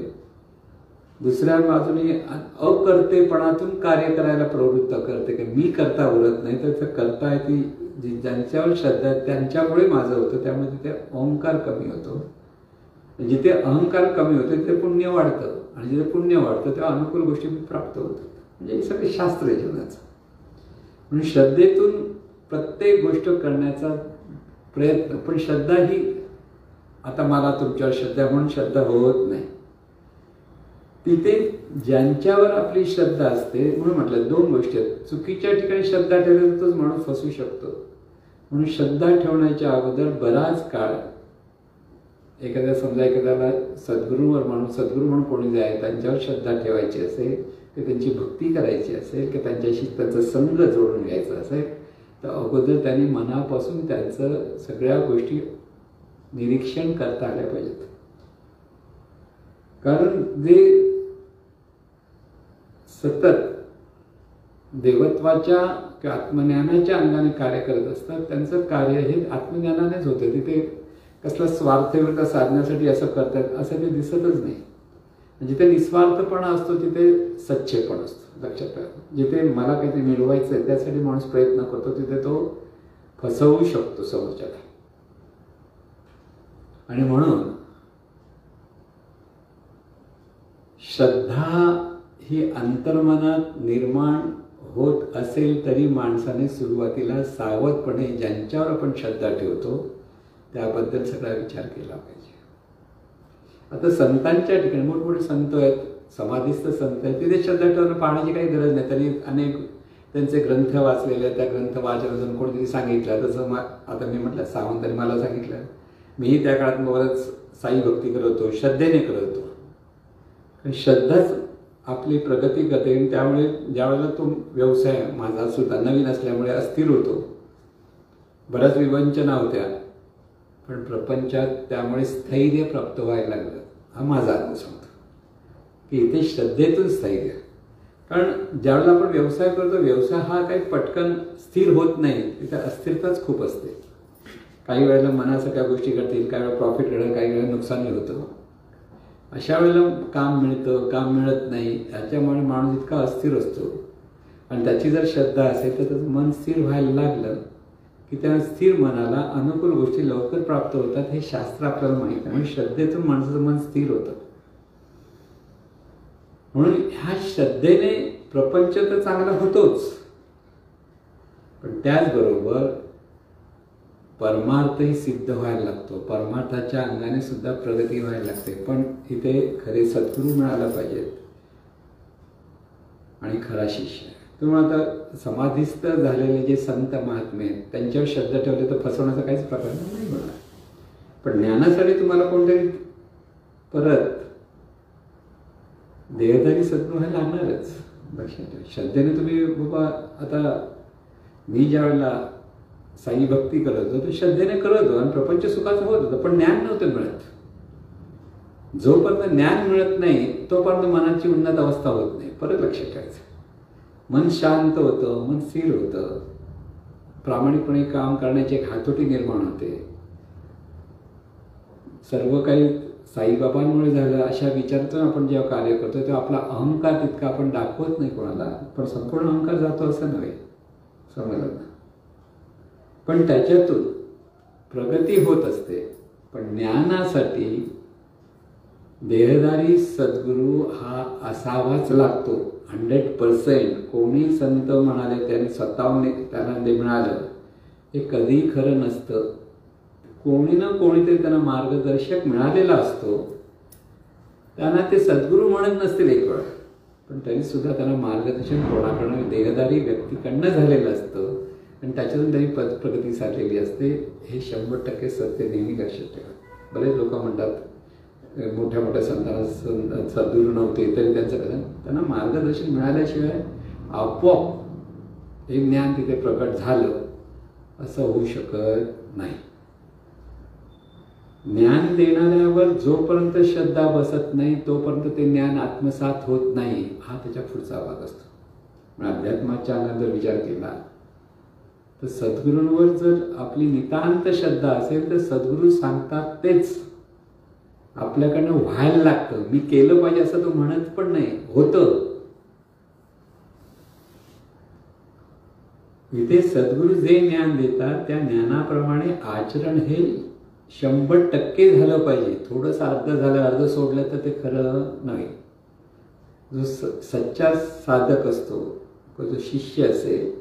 दुसऱ्या बाजूने अकर्तेपणातून कार्य करायला प्रवृत्त करते, की मी करता उरत नाही तर करता आहे ती ज्यांच्यावर श्रद्धा आहे त्यांच्यामुळे माझं होतं, त्यामुळे तिथे अहंकार कमी होतो. जिथे अहंकार कमी होतो तिथे पुण्य वाढतं, आणि जिथे पुण्य वाढतं तेव्हा अनुकूल गोष्टी प्राप्त होतात. म्हणजे हे सगळे शास्त्र आहे जीवनाचं. म्हणून श्रद्धेतून प्रत्येक गोष्ट करण्याचा प्रयत्न, पण श्रद्धा ही आता मला तुमच्यावर श्रद्धा म्हणून श्रद्धा होत नाही. तिथे ज्यांच्यावर आपली श्रद्धा असते, म्हणून म्हटलं दोन गोष्टी आहेत. चुकीच्या ठिकाणी श्रद्धा ठेवली तर तोच माणूस फसू शकतो. म्हणून श्रद्धा ठेवण्याच्या अगोदर बराच काळ एखाद्याला सद्गुरूवर माणूस सद्गुरू म्हणून कोणी जे आहे त्यांच्यावर श्रद्धा ठेवायची असेल, की त्यांची भक्ती करायची असेल, की त्यांच्याशी त्यांचा संग जोडून घ्यायचा असेल, तर अगोदर त्यांनी मनापासून त्यांचं सगळ्या गोष्टी निरीक्षण करता आल्या पाहिजेत. कारण जे सतत देवत्वाच्या किंवा आत्मज्ञानाच्या अंगाने कार्य करत असतात त्यांचं कार्य हे आत्मज्ञानानेच होतं. तिथे कसला स्वार्थविरुद्ध साधण्यासाठी असं करतात असं ते दिसतच नाही. जिथे निस्वार्थपणा असतो तिथे सच्चेपण असतो. लक्षात ठेवा, जिथे मला काहीतरी मिळवायचं आहे त्यासाठी माणूस प्रयत्न करतो तिथे तो फसवू शकतो समोरच्याला. आणि म्हणून श्रद्धा ही अंतर्मनात निर्माण होत असेल तरी माणसाने सुरुवातीला सावधपणे ज्यांच्यावर आपण श्रद्धा ठेवतो त्याबद्दल सगळा विचार केला पाहिजे. आता संतांच्या ठिकाणी मोठमोठे संत आहेत, समाधीस्थ संत आहेत, तिथे श्रद्धा ठेवणं पाहण्याची काही गरज नाही. तरी अनेक त्यांचे ग्रंथ वाचलेले आहेत. त्या ग्रंथ वाचनातून कोणीतरी सांगितलं, तसं आता मी म्हटलं सावंतांनी मला सांगितलं, मीही त्या काळात बरंच साई भक्ती करत होतो, श्रद्धेने करत होतो. श्रद्धाच आपली प्रगती करते. त्यामुळे ज्यावेळेला तो व्यवसाय माझा सुद्धा नवीन असल्यामुळे अस्थिर होतो, बऱ्याच विवंचना होत्या, पण प्रपंचात त्यामुळे स्थैर्य प्राप्त व्हायला लागलं. हा माझा अनुभव सांगतो की इथे श्रद्धेतून स्थैर्य. कारण ज्यावेळेला आपण व्यवसाय करतो, व्यवसाय हा काही पटकन स्थिर होत नाही, तिथे अस्थिरताच खूप असते. काही वेळेला मनासारख्या गोष्टी करतील, काही वेळा प्रॉफिट घडेल, काही वेळेला नुकसानही होतं. अशा वेळेला काम मिळतं, काम मिळत नाही, त्याच्यामुळे माणूस इतका अस्थिर असतो. आणि त्याची जर श्रद्धा असेल तर त्याचं मन स्थिर व्हायला लागलं की त्या स्थिर मनाला अनुकूल गोष्टी लवकर प्राप्त होतात. हे शास्त्र आपल्याला माहीत आहे. म्हणजे श्रद्धेतून माणसाचं मन स्थिर होतं. म्हणून ह्या श्रद्धेने प्रपंच तर चांगला होतोच, पण त्याचबरोबर परमार्थही सिद्ध व्हायला लागतो. परमार्थाच्या अंगाने सुद्धा प्रगती व्हायला लागते. पण इथे खरे सद्गुरू मिळायला पाहिजेत आणि खरा शिष्य. तुम्ही आता समाधीस्थ झालेले जे संत महात्मे आहेत त्यांच्यावर श्रद्धा ठेवले तर फसवण्याचा काहीच प्रकार नाही होणार. पण ज्ञानासाठी तुम्हाला कोणतरी परत देहधारी सद्गुरू व्हायला लागणारच. लक्षात ठेवा, श्रद्धेने तुम्ही बाबा, आता मी ज्या वेळेला साई भक्ती करत होतो श्रद्धेने करत होतो आणि प्रपंच सुखाचं होत होतं, पण ज्ञान नव्हतं मिळत. जोपर्यंत ज्ञान मिळत नाही तोपर्यंत मनाची उन्नत अवस्था होत नाही. परत लक्षात ठेवायचं, मन शांत होतं, मन स्थिर होतं, प्रामाणिकपणे काम करण्याची एक हातोटी निर्माण होते. सर्व काही साईबाबांमुळे झालं अशा विचारातून आपण जेव्हा कार्य करतो तेव्हा आपला अहंकार तितका आपण दाखवत नाही कोणाला, पण संपूर्ण अहंकार जातो असं नव्हे, समजलं ना. पण त्याच्यातून प्रगती होत असते. पण ज्ञानासाठी देहधारी सद्गुरू हा असावाच लागतो 100%. कोणी संत म्हणाले त्याने स्वतःहून त्यांना ते मिळालं हे कधी खरं नसतं. कोणी ना कोणीतरी त्यांना मार्गदर्शक मिळालेला असतो. त्यांना ते सद्गुरू म्हणत नसतील एक वेळ, पण तरीसुद्धा त्यांना मार्गदर्शन कोणाकडनं देहधारी व्यक्तीकडनं झालेलं असतं आणि त्याच्यातून त्यांनी प्रगती साधलेली असते. हे 100% सत्य नेहमी लक्षात ठेवा. बरेच लोक म्हणतात मोठ्या मोठ्या संतांना सद्गुरू नव्हते तरी त्यांचं कसं त्यांना मार्गदर्शन मिळाल्याशिवाय आपोआप हे ज्ञान तिथे प्रकट झालं असं होऊ शकत नाही. ज्ञान देणाऱ्यावर जोपर्यंत श्रद्धा बसत नाही तोपर्यंत ते ज्ञान आत्मसात होत नाही. हा त्याच्या पुढचा भाग असतो. अध्यात्माच्या अंगात जर विचार केला तर सद्गुरूंवर जर आपली नितांत श्रद्धा असेल तर सद्गुरू सांगतात तेच आपल्याकडनं व्हायला लागतं. मी केलं पाहिजे असं तो म्हणत पण नाही, होतं. इथे सद्गुरू जे ज्ञान देतात त्या ज्ञानाप्रमाणे आचरण हे 100% झालं पाहिजे. थोडंसं अर्ध झालं, अर्ध सोडलं तर ते खरं नाही. जो सच्चा साधक असतो, जो शिष्य असेल,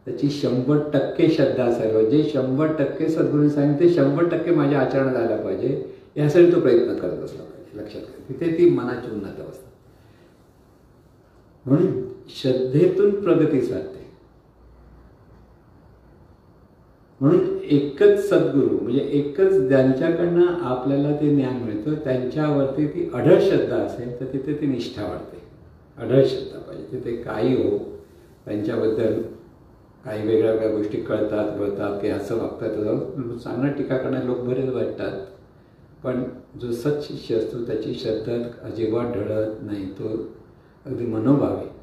त्याची 100% श्रद्धा असायला, जे 100% सद्गुरूंनी सांगितले 100% माझ्या आचरण झालं पाहिजे यासाठी तो प्रयत्न करत असला पाहिजे. लक्षात घ्या, तिथे ती मनाची उन्नत अवस्था. म्हणून श्रद्धेतून प्रगती साधते. म्हणून एकच सद्गुरू म्हणजे एकच ज्यांच्याकडनं आपल्याला ते ज्ञान मिळतं त्यांच्यावरती ती अढळ श्रद्धा असेल तर तिथे ती निष्ठा वाढते. अढळ श्रद्धा पाहिजे. तिथे काही हो, त्यांच्याबद्दल काही वेगळ्या वेगळ्या गोष्टी कळतात की असं वागतात, चांगला टीका करणारे लोक बरेच वाटतात. पण जो सत्शिष्य असतो त्याची श्रद्धा अजिबात ढळत नाही. तो अगदी मनोभावे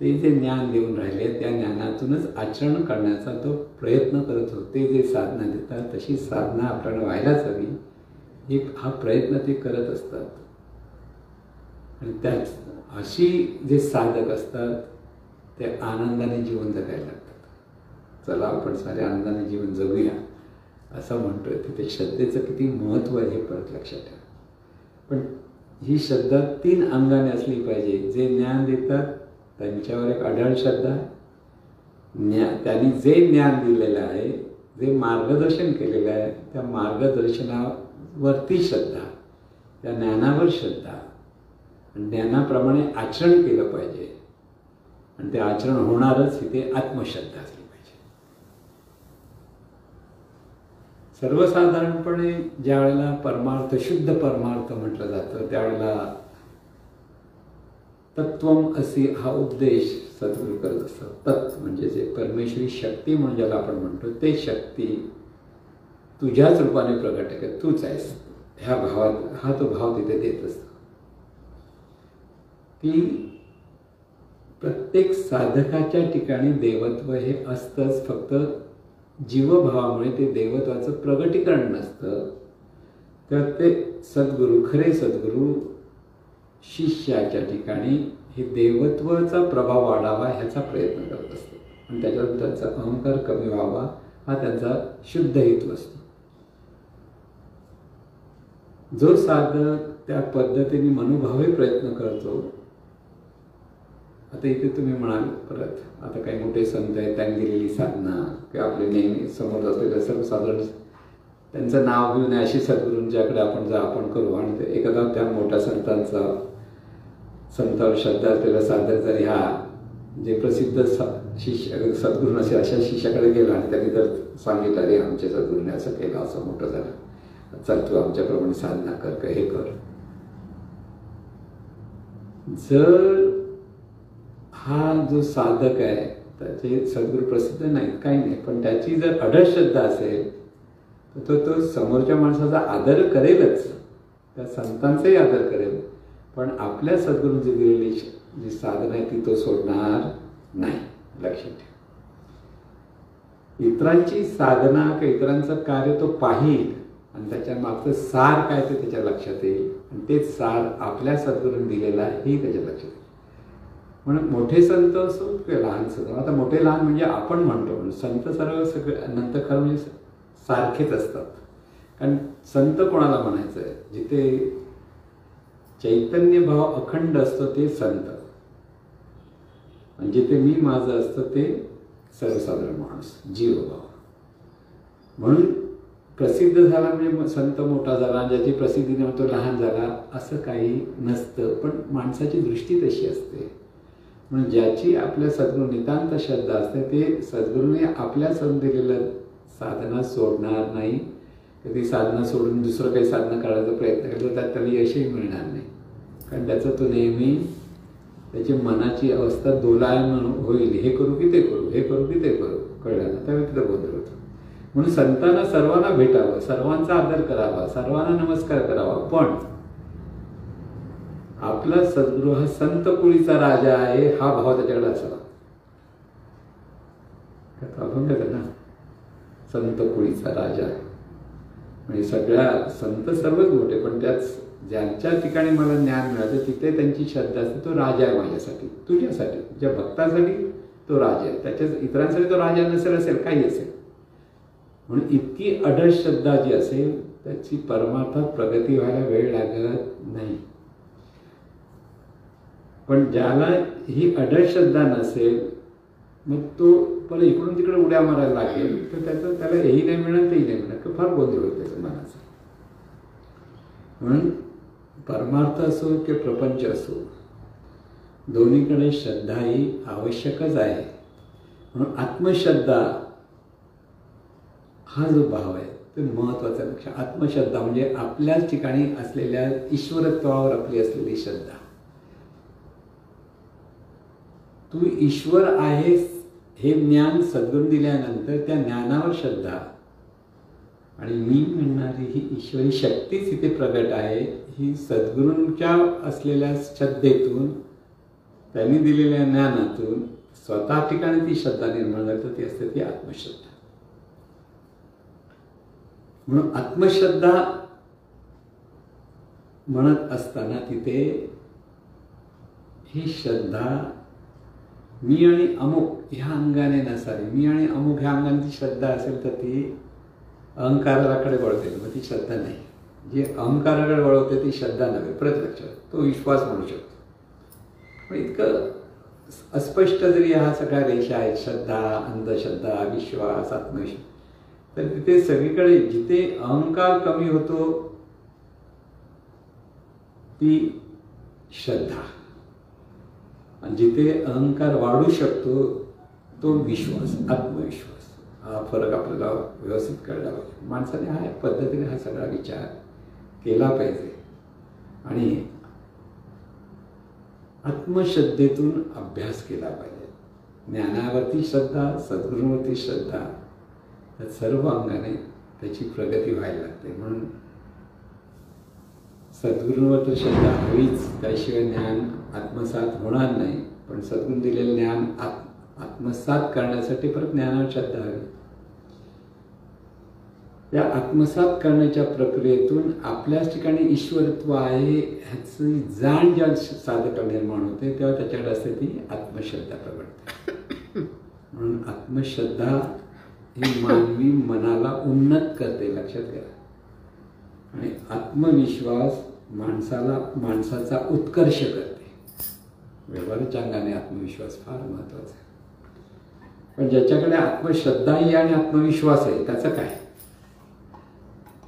ते जे ज्ञान देऊन राहिले त्या ज्ञानातूनच आचरण करण्याचा तो प्रयत्न करत होते. ते जे साधना देतात तशी साधना आपल्याला व्हायलाच हवी, हा प्रयत्न ते करत असतात. आणि त्याच अशी जे साधक असतात ते आनंदाने जीवन जगायला लागतात. चला आपण सारे आनंदाने जीवन जगूया असं म्हणतोय. तिथे श्रद्धेचं किती महत्त्व आहे हे परत लक्षात ठेवा. पण ही श्रद्धा 3 अंगाने असली पाहिजे. जे ज्ञान देतात त्यांच्यावर एक अढळ श्रद्धा, त्यांनी जे ज्ञान दिलेलं आहे, जे मार्गदर्शन केलेलं आहे त्या मार्गदर्शनावरती श्रद्धा, त्या ज्ञानावर श्रद्धा, ज्ञानाप्रमाणे आचरण केलं पाहिजे. आणि ते आचरण होणारच इथे आत्मश्रद्धा असली पाहिजे. सर्वसाधारणपणे ज्या वेळेला परमार्थ, शुद्ध परमार्थ म्हटलं जातं त्यावेळेला तत्वम असी हा उपदेश सद्गुरू करत असतात. तत्व म्हणजे जे परमेश्वरी शक्ती म्हणून ज्याला आपण म्हणतो ते शक्ती तुझ्याच रूपाने प्रगट आहे, तूच आहेस ह्या भावात, हा तो भाव तिथे देत असतो. की प्रत्येक साधकाच्या ठिकाणी देवत्व हे असतंच, फक्त जीवभावामुळे ते देवत्वाचं प्रगटीकरण नसतं. तर ते सद्गुरू, खरे सद्गुरू शिष्याच्या ठिकाणी हे देवत्वाचा प्रभाव वाढावा ह्याचा प्रयत्न करत असतो. आणि त्याच्यातून त्यांचा अहंकार कमी व्हावा हा त्यांचा शुद्ध हेतू असतो. जो साधक त्या पद्धतीने मनोभावे प्रयत्न करतो, आता इथे तुम्ही म्हणाल परत, आता काही मोठे संत आहेत त्यांनी दिलेली साधना किंवा आपले नेहमी समोर असलेलं सर्वसाधारण त्यांचं नाव घेऊन अशी सद्गुरूंच्याकडे आपण करू. आणि एखादा त्या मोठ्या संतावर श्रद्धा असलेला साधक जर ह्या जे प्रसिद्ध शिष्य सद्गुरू असे अशा शिष्याकडे गेला आणि त्यांनी जर सांगितलं अरे आमच्या सद्गुरूने असं केलं, असं मोठं झालं, चल तू आमच्याप्रमाणे साधना कर, हे कर. जर हा जो साधक आहे त्याचे सद्गुरू प्रसिद्ध नाहीत, काही नाही, पण त्याची जर अढळ श्रद्धा असेल तर तो समोरच्या माणसाचा आदर करेलच, त्या संतांचाही आदर करेल, पण आपल्या सद्गुरूंची दिलेली जी साधना आहे ती तो सोडणार नाही. लक्षात ठेवा. इतरांची साधना किंवा इतरांचं कार्य तो पाहिल आणि त्याच्या मागचं सार काय ते त्याच्या लक्षात येईल. आणि तेच सार आपल्या सद्गुरूंनी दिलेलं आहे हेही त्याच्या लक्षात येईल. म्हणून मोठे संत असो किंवा लहान संत, आता मोठे लहान म्हणजे आपण म्हणतो, संत सर्व सगळे नंतर खरं म्हणजे सारखेच असतात. कारण संत कोणाला म्हणायचं आहे, जिथे चैतन्य भाव अखंड असतो ते संत, आणि जिथे मी माझं असतं ते सर्वसाधारण माणूस, जीवभाव. म्हणून प्रसिद्ध झाला म्हणजे संत मोठा झाला, ज्याची प्रसिद्धी नव्हती तो लहान झाला असं काही नसतं. पण माणसाची दृष्टी तशी असते. म्हणून ज्याची आपल्या सद्गुरू नितांत श्रद्धा असते ते सद्गुरूने आपल्या सण दिलेलं साधना सोडणार नाही. कधी साधना सोडून दुसरं काही साधना करायचा प्रयत्न केला तर त्याला यशही मिळणार नाही. कारण त्याचा तो नेहमी त्याची मनाची अवस्था दोलायमान होईल, हे करू की ते करू, हे करू की ते करू, कळलं ना, त्यावेळी तिथं गोंधळ होतो. म्हणून संतांना सर्वांना भेटावं, सर्वांचा आदर करावा, सर्वांना नमस्कार करावा, पण आपला सद्गुरू हा संत कुळीचा राजा आहे हा भाव त्याच्याकडे असावा. तो अभंग आहे ना, संत कुळीचा राजा. म्हणजे सगळ्या संत सर्वच मोठे, पण त्याच ज्यांच्या ठिकाणी मला ज्ञान मिळालं तिथे त्यांची श्रद्धा असते. तो राजा आहे माझ्यासाठी, तुझ्यासाठी, ज्या भक्तासाठी तो राजा आहे. त्याच्या इतरांसाठी तो राजा असेल काही असेल. म्हणून इतकी अढळ श्रद्धा जी असेल त्याची परमार्थात प्रगती व्हायला वेळ लागत नाही. पण ज्याला ही अढळ श्रद्धा नसेल मग तो पण इकडून तिकडे उड्या मारायला लागेल तर त्याला हेही नाही मिळणार तेही नाही मिळणार, फार गोंधळ होईल त्याचं मनाचा. म्हणून परमार्थ असो की प्रपंच असो दोन्हीकडे श्रद्धा ही आवश्यकच आहे. म्हणून आत्मश्रद्धा हा जो भाव आहे तो महत्त्वाचा. लक्ष आत्मश्रद्धा म्हणजे आपल्याच ठिकाणी असलेल्या ईश्वरत्वावर आपली असलेली श्रद्धा. तू ईश्वर आहेस हे ज्ञान सद्गुरू दिल्यानंतर त्या ज्ञानावर श्रद्धा आणि मी म्हणणारी ही ईश्वरी शक्तीच इथे प्रगट आहे ही सद्गुरूंच्या असलेल्या श्रद्धेतून त्यांनी दिलेल्या ज्ञानातून स्वतः ठिकाणी ती श्रद्धा निर्माण करते. ती असते ती आत्मश्रद्धा. म्हणून आत्मश्रद्धा म्हणत असताना तिथे ही श्रद्धा मी आणि अमुक ह्या अंगाने नसावी. मी आणि अमुक ह्या अंगाने ती श्रद्धा असेल तर ती अहंकाराकडे वळते, मग ती श्रद्धा नाही. जी अहंकाराकडे वळवते ती श्रद्धा नव्हे, परत लक्षात, तो विश्वास म्हणू शकतो. पण इतकं अस्पष्ट जरी ह्या सगळ्या रेषा आहेत, श्रद्धा, अंधश्रद्धा, विश्वास, आत्मविश्वास, तर तिथे सगळीकडे जिथे अहंकार कमी होतो ती श्रद्धा आणि जिथे अहंकार वाढू शकतो तो विश्वास, आत्मविश्वास. हा फरक आपल्याला व्यवस्थित कळला पाहिजे. माणसाने हा पद्धतीने हा सगळा विचार केला पाहिजे आणि आत्मश्रद्धेतून अभ्यास केला पाहिजे. ज्ञानावरती श्रद्धा, सद्गुरूंवरती श्रद्धा, या सर्व अंगाने त्याची प्रगती व्हायला लागते. म्हणून सद्गुरूंवर तर श्रद्धा हवीच, त्याशिवाय ज्ञान आत्मसात होणार नाही. पण सद्गुरू दिलेलं ज्ञान आत्मसात करण्यासाठी परत ज्ञानावर श्रद्धा हवी. या आत्मसात करण्याच्या प्रक्रियेतून आपल्याच ठिकाणी ईश्वरत्व आहे ह्याची जाण ज्या साधकाला निर्माण होते तेव्हा त्याच्याकडे असते ती आत्मश्रद्धा प्रगटते. म्हणून आत्मश्रद्धा ही मानवी मनाला उन्नत करते, लक्षात घ्या. आणि आत्मविश्वास माणसाचा उत्कर्ष करते. व्यवहाराच्या अंगाने आत्मविश्वास फार महत्वाचा आहे. पण ज्याच्याकडे आत्मश्रद्धाही आणि आत्मविश्वास आहे त्याचं काय,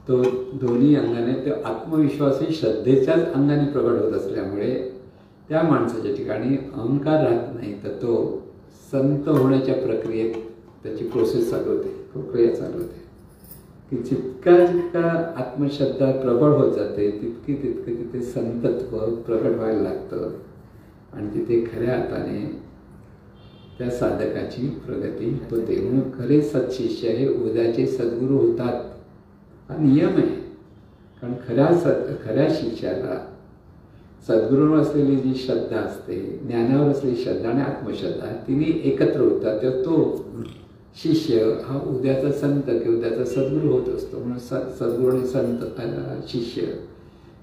तो दोन्ही अंगाने तो आत्मविश्वासही श्रद्धेच्याच अंगाने प्रगट होत असल्यामुळे त्या माणसाच्या ठिकाणी अहंकार राहत नाही, तर तो संत होण्याच्या प्रक्रियेत त्याची प्रोसेस चालू होते, प्रक्रिया चालू होते. की जितका आत्मश्रद्धा प्रबळ होत जाते तितकं तिथे संतत्व प्रकट व्हायला लागतं आणि तिथे खऱ्या अर्थाने त्या साधकाची प्रगती होते. म्हणून खरे सत्शिष्य हे उद्याचे सद्गुरू होतात हा नियम आहे. कारण खऱ्या शिष्याला सद्गुरूंवर असलेली जी श्रद्धा असते, ज्ञानावर असलेली श्रद्धा आणि आत्मश्रद्धा तिन्ही एकत्र होतात, तेव्हा तो शिष्य हा उद्याचा संत किंवा उद्याचा सद्गुरू होत असतो. म्हणून सद्गुरू आणि संत शिष्य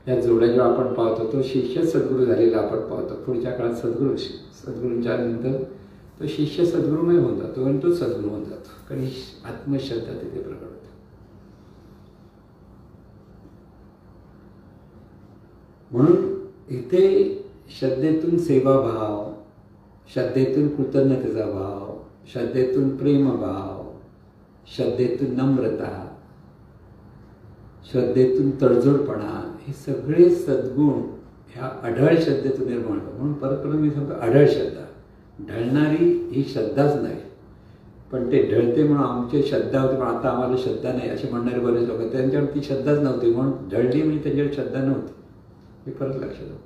या जोड्या जेव्हा आपण पाहतो तो शिष्य सद्गुरू झालेला आपण पाहतो. पुढच्या काळात सद्गुरूंच्या नंतर तो शिष्य सद्गुरूमय होऊन जातो आणि तो सद्गुरू होऊन जातो. कारण ही आत्मश्रद्धा तिथे प्रकट होते. म्हणून इथे श्रद्धेतून सेवाभाव, श्रद्धेतून कृतज्ञतेचा भाव, श्रद्धेतून प्रेमभाव, श्रद्धेतून नम्रता, श्रद्धेतून तडजोडपणा, हे सगळे सद्गुण ह्या अढळ श्रद्धेतून निर्माण होतात. म्हणून परत मी सांगतो अढळ श्रद्धा, ढळणारी ही श्रद्धाच नाही. पण ते ढळते म्हणून आमची श्रद्धा होती पण आता आम्हाला श्रद्धा नाही असे म्हणणारे बरेच लोक, त्यांच्यावर ती श्रद्धाच नव्हती म्हणून ढळली म्हणजे त्यांच्यावर श्रद्धा नव्हती. हे परत लक्षात होतं.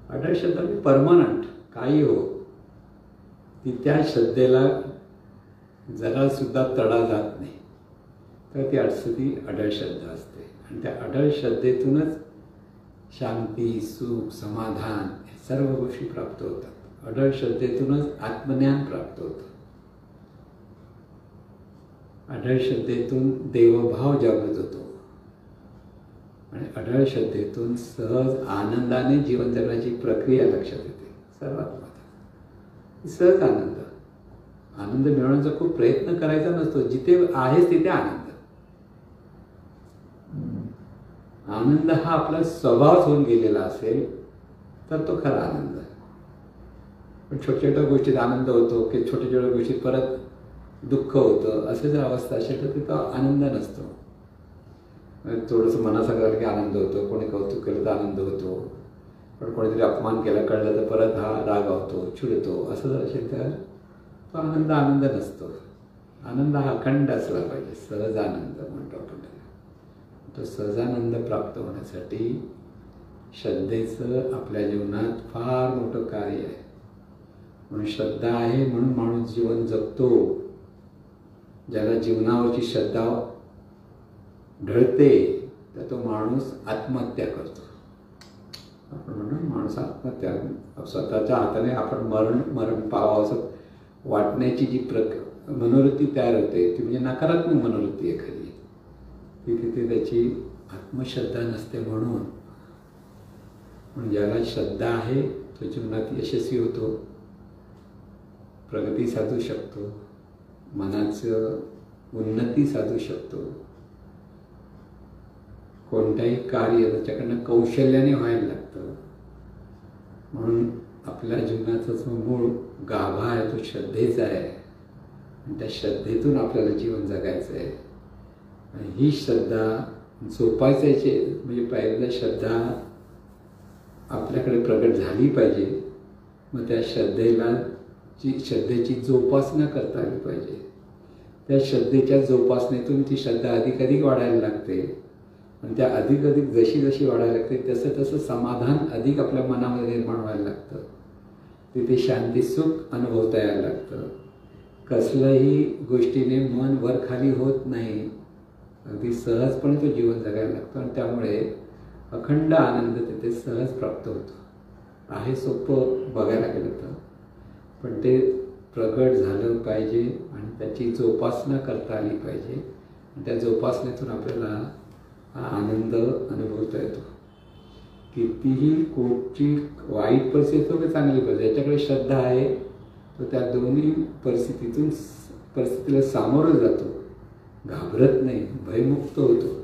अढळ श्रद्धा म्हणजे परमनंट, काही हो, ती त्या श्रद्धेला जरासुद्धा तडा जात नाही, तर ती ती अढळ श्रद्धा असते. आणि त्या अढळ श्रद्धेतूनच शांती, सुख, समाधान हे सर्व गोष्टी प्राप्त होतात. अढळ श्रद्धेतूनच आत्मज्ञान प्राप्त होतं. अढळ श्रद्धेतून देवभाव जागृत होतो आणि अढळ श्रद्धेतून सहज आनंदाने जीवन जगण्याची प्रक्रिया लक्षात येते. सर्वात महत्त्वाचं सहज आनंद. आनंद मिळवण्याचा खूप प्रयत्न करायचा नसतो. जिथे आहेच तिथे आनंद. आनंद हा आपला स्वभाव होऊन गेलेला असेल तर तो खरा आनंद आहे. पण छोट्या छोट्या गोष्टीत आनंद होतो की छोट्या छोट्या गोष्टीत परत दुःख होतं, असं जर अवस्था असेल तर तिथं आनंद नसतो. थोडंसं मनासारखं की आनंद होतो, कोणी कौतुक केलं तर आनंद होतो, पण कोणीतरी अपमान केला कळलं तर परत हा रागावतो, चिडतो. असं जर असेल तर तो आनंद नसतो. आनंद हा अखंड असला पाहिजे. सहज आनंद म्हणतो आपण. तो सहजानंद प्राप्त होण्यासाठी श्रद्धेचं आपल्या जीवनात फार मोठं कार्य आहे. म्हणून श्रद्धा आहे म्हणून माणूस जीवन जगतो. ज्याला जीवनावरची श्रद्धा ढळते तर तो माणूस आत्महत्या करतो. आपण म्हणून माणूस आत्महत्या स्वतःच्या हाताने आपण मरण पाहावं असं वाटण्याची जी मनोवृत्ती तयार होते ती म्हणजे नकारात्मक मनोवृत्ती आहे खरी. तिथे त्याची आत्मश्रद्धा नसते. म्हणून ज्याला श्रद्धा आहे तो जीवनात यशस्वी होतो, प्रगती साधू शकतो, मनाचं उन्नती साधू शकतो. कोणत्याही कार्य त्याच्याकडनं कौशल्याने व्हायला लागतं. म्हणून आपल्या जीवनाचा जो मूळ गाभा आहे तो श्रद्धेचा आहे आणि त्या श्रद्धेतून आपल्याला जीवन जगायचं आहे. आणि ही श्रद्धा जोपासायची म्हणजे पहिल्यांदा श्रद्धा आपल्याकडे प्रगट झाली पाहिजे. मग त्या श्रद्धेची जोपासना करता आली पाहिजे. त्या श्रद्धेच्या जोपासनेतून ती श्रद्धा अधिक वाढायला लागते आणि त्या अधिक जशी वाढायला लागते तसं समाधान अधिक आपल्या मनामध्ये निर्माण व्हायला लागतं. तिथे शांती सुख अनुभवता यायला लागतं. कसल्याही गोष्टीने मन वर खाली होत नाही. अगदी सहजपणे तो जीवन जगायला लागतो आणि त्यामुळे अखंड आनंद तिथे सहज प्राप्त होतो. आहे सोपं बघायला गेलं तर, पण ते प्रगट झालं पाहिजे आणि त्याची जोपासना करता आली पाहिजे. आणि त्या जोपासनेतून आपल्याला हा आनंद अनुभवता येतो. कितीही कोणची वाईट परिस्थिती असो की चांगली परिस्थिती, ज्याच्याकडे श्रद्धा आहे तो त्या दोन्ही परिस्थितीला सामोरं जातो, घाबरत नाही, भयमुक्त होतो.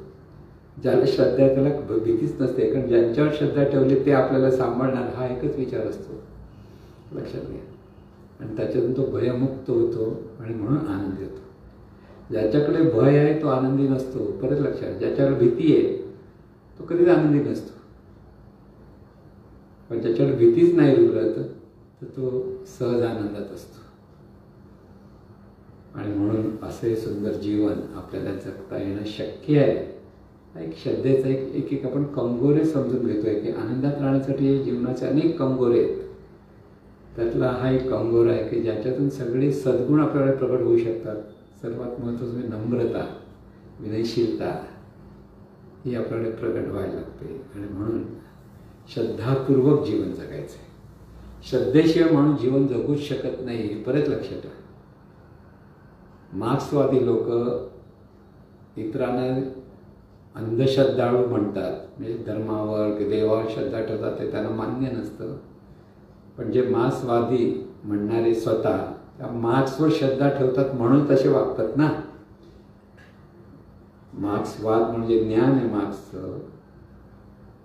ज्याला श्रद्धा आहे त्याला भीतीच नसते, कारण ज्यांच्यावर श्रद्धा ठेवली ते आपल्याला सांभाळणार हा एकच विचार असतो. लक्षात घ्या. आणि त्याच्यातून तो भयमुक्त होतो आणि म्हणून आनंदी होतो. ज्याच्याकडे भय आहे तो आनंदी नसतो. परत लक्षात, ज्याच्याकडे भीती आहे तो कधीच आनंदी नसतो. पण ज्याच्याकडे भीतीच नाही उरत तर तो सहज आनंदात असतो. आणि म्हणून असे सुंदर जीवन आपल्याला जगता येणं शक्य आहे. एक श्रद्धेचा एक आपण कंगोरे समजून घेतोय की आनंदात राहण्यासाठी जीवनाचे अनेक कंगोरे आहेत. त्यातला हा एक कंगोरा आहे की ज्याच्यातून सगळे सद्गुण आपल्याला प्रगट होऊ शकतात. सर्वात महत्त्वाचं म्हणजे नम्रता, विनयशीलता ही आपल्याला प्रगट व्हायला लागते. आणि म्हणून श्रद्धापूर्वक जीवन जगायचं आहे. श्रद्धेशिवाय म्हणून जीवन जगूच शकत नाही. परत लक्षात ठेवा. मार्क्सवादी लोक इतरांना अंधश्रद्धाळू म्हणतात, म्हणजे धर्मावर की देवावर श्रद्धा ठेवतात ते त्यांना मान्य नसतं. पण जे मार्क्सवादी म्हणणारे स्वतः त्या मार्क्सवर श्रद्धा ठेवतात म्हणून तसे वागतात ना. मार्क्सवाद म्हणजे ज्ञान आहे मार्क्सचं,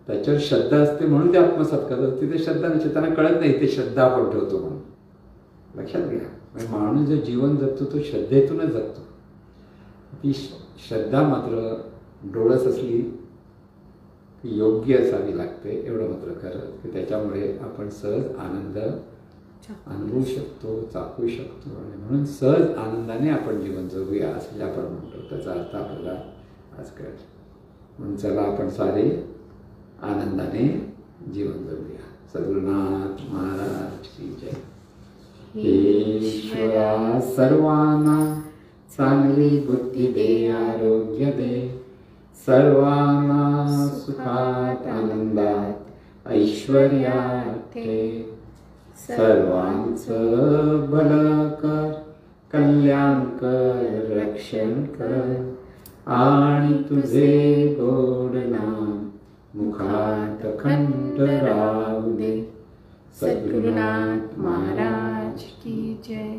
त्याच्यावर श्रद्धा असते म्हणून ते आत्मसात करतात. तिथे श्रद्धा नसते, त्यांना कळत नाही ते श्रद्धा आपण ठेवतो म्हणून. लक्षात घ्या. माणूस जे जीवन जगतो तो श्रद्धेतूनच जगतो. ती श्रद्धा मात्र डोळस असली की योग्य असावी लागते. एवढं मात्र खरं की त्याच्यामुळे आपण सहज आनंद अनुभवू शकतो, चाखू शकतो. आणि म्हणून सहज आनंदाने आपण जीवन जगूया असं आपण म्हणतो. त्याचा अर्थ आपल्याला आज कळेल. म्हणून चला आपण सारे आनंदाने जीवन जगूया. सद्गुरुनाथ महाराज की जय. ईश्वरा सर्वांना चांगली बुद्धी दे, आरोग्य दे. सर्वांना सुखात आनंदात ऐश्वर्यात ठे. सर्वांचं भलं कर, कल्याण कर, रक्षण कर, आणि तुझे गोड नाम मुखात खंड राहू दे. सद्गुरुनाथ महाराज की जय.